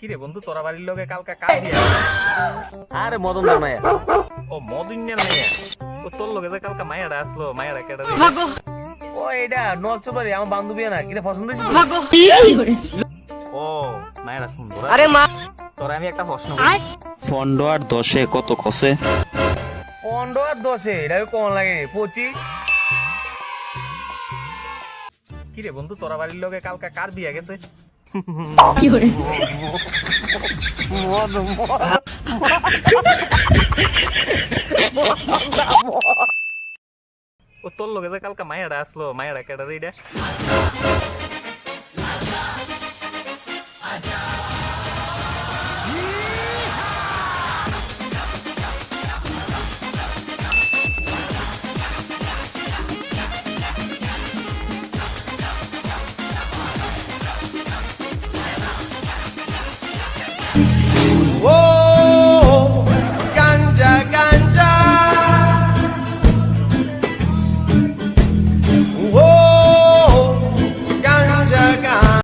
কি রে বন্ধু, তোরা বাড়ির লোকে কালকে কাজ দিয়া? আরে মদন না মায়া। ও মদিনের মাইয়া। ও তোর লোকে যে কালকে মায়াটা আসলো, মায়াটা কেটে রে? ও এটা নরচবাড়ি আমার বান্ধবী না, কিরে পছন্দ হয়েছে? ও মায়াটা সুন্দর। আরে মা, তোরা আমি একটা প্রশ্ন করি। 15 আর 10 কত খসে? 15 আর 10 এটা কম লাগে 25। কি রে বন্ধু, তোরা বাড়ির লোকে কালকে কার বিয়া গেছে? ও তোর লোকে যে কালকে মায়াটা আসলো, মায়াটা কেটে রে?